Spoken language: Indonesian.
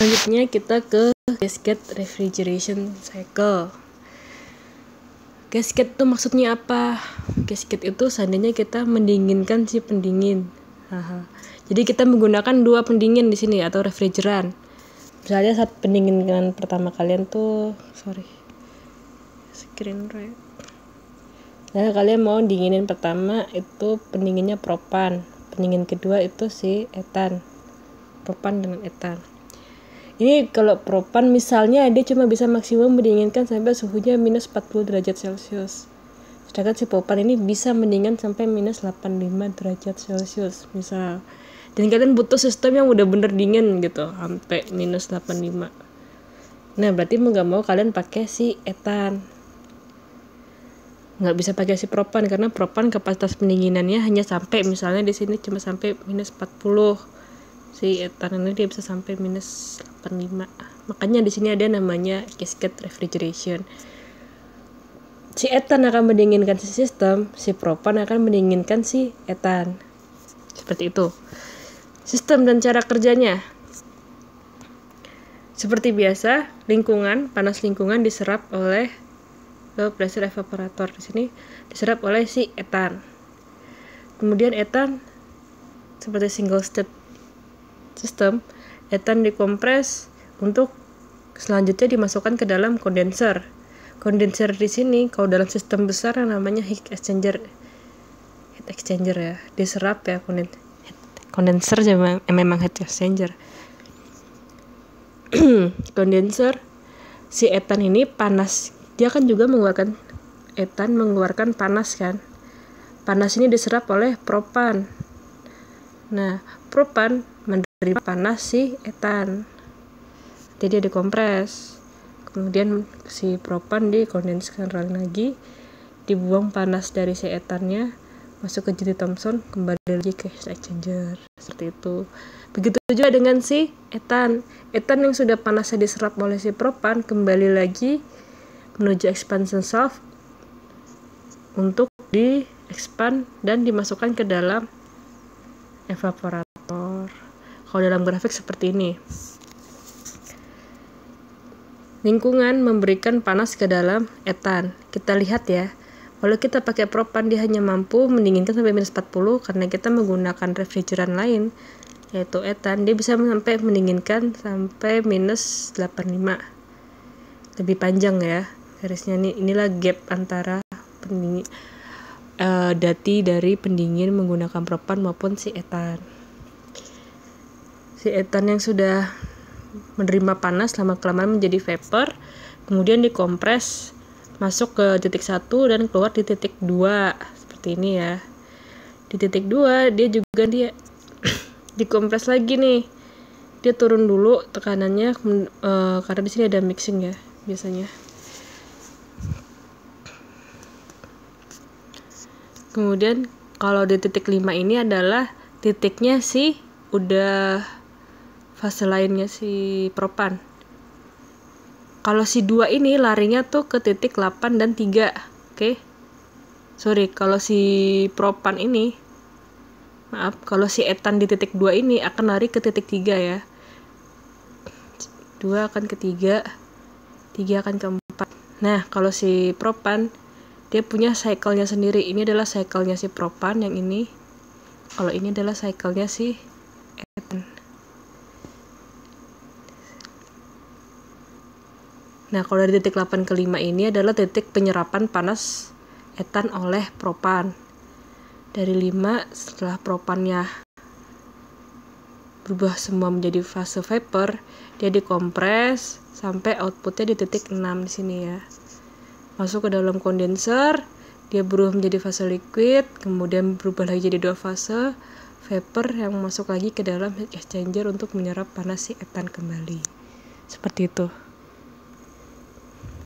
Selanjutnya kita ke cascade refrigeration cycle. Cascade itu maksudnya apa? Cascade itu seandainya kita mendinginkan si pendingin. Jadi kita menggunakan dua pendingin di sini atau refrigeran. Misalnya saat pendinginan pertama kalian tuh, screen right. Nah, kalian mau dinginin pertama itu pendinginnya propan. Pendingin kedua itu si etan. Propan dengan etan. Ini kalau propan misalnya dia cuma bisa maksimum mendinginkan sampai suhunya minus 40 derajat Celcius. Sedangkan si propan ini bisa mendinginkan sampai minus 85 derajat Celcius misal. Dan kalian butuh sistem yang udah bener dingin gitu sampai minus 85. Nah berarti mau gak mau kalian pakai si etan. Nggak bisa pakai si propan karena propan kapasitas pendinginannya hanya sampai misalnya di sini cuma sampai minus 40. Si etan ini dia bisa sampai minus 85. Makanya di sini ada namanya cascade refrigeration. Si etan akan mendinginkan si sistem, si propan akan mendinginkan si etan. Seperti itu. Sistem dan cara kerjanya. Seperti biasa, panas lingkungan diserap oleh low pressure evaporator. Di sini diserap oleh si etan. Kemudian etan seperti single state system, etan dikompres untuk selanjutnya dimasukkan ke dalam kondenser. Kondenser di sini kalau dalam sistem besar namanya heat exchanger ya, diserap ya kondenser memang heat exchanger. Kondenser si etan ini panas, dia kan juga mengeluarkan panas kan. Panas ini diserap oleh propan. Nah, propan menerima panas si etan. Jadi dia dikompres. Kemudian si propan dikondenskan lagi, dibuang panas dari si etannya, masuk ke JT Thomson, kembali lagi ke heat exchanger. Seperti itu. Begitu juga dengan si etan. Etan yang sudah panasnya diserap oleh si propan kembali lagi menuju expansion shaft untuk di-expand dan dimasukkan ke dalam evaporator. Kalau dalam grafik seperti ini. Lingkungan memberikan panas ke dalam etan. Kita lihat ya. Kalau kita pakai propan dia hanya mampu mendinginkan sampai minus 40 karena kita menggunakan refrigeran lain yaitu etan, dia bisa sampai mendinginkan sampai minus 85. Lebih panjang ya garisnya inilah gap antara dati dari pendingin menggunakan propan maupun si etan. Si etan yang sudah menerima panas lama-kelamaan menjadi vapor, kemudian dikompres masuk ke titik 1 dan keluar di titik 2 seperti ini ya. Di titik 2 dia dikompres lagi nih. Dia turun dulu tekanannya karena di sini ada mixing ya biasanya. Kemudian kalau di titik 5 ini adalah titiknya si udah fase lainnya si propan. Kalau si 2 ini larinya tuh ke titik 8 dan 3. Oke. Sorry, kalau si propan ini kalau si etan di titik 2 ini akan lari ke titik 3 ya. 2 akan ke 3, 3 akan ke 4. Nah, kalau si propan dia punya cycle-nya sendiri. Ini adalah cycle-nya si propan yang ini. Kalau ini adalah cycle-nya si etan. Nah, kalau dari titik 8 ke 5 ini adalah titik penyerapan panas etan oleh propan. Dari 5 setelah propannya berubah semua menjadi fase vapor, dia dikompres sampai outputnya di titik 6 di sini ya. Masuk ke dalam kondenser, dia berubah menjadi fase liquid, kemudian berubah lagi jadi 2 fase vapor yang masuk lagi ke dalam heat exchanger untuk menyerap panas si etan kembali. Seperti itu.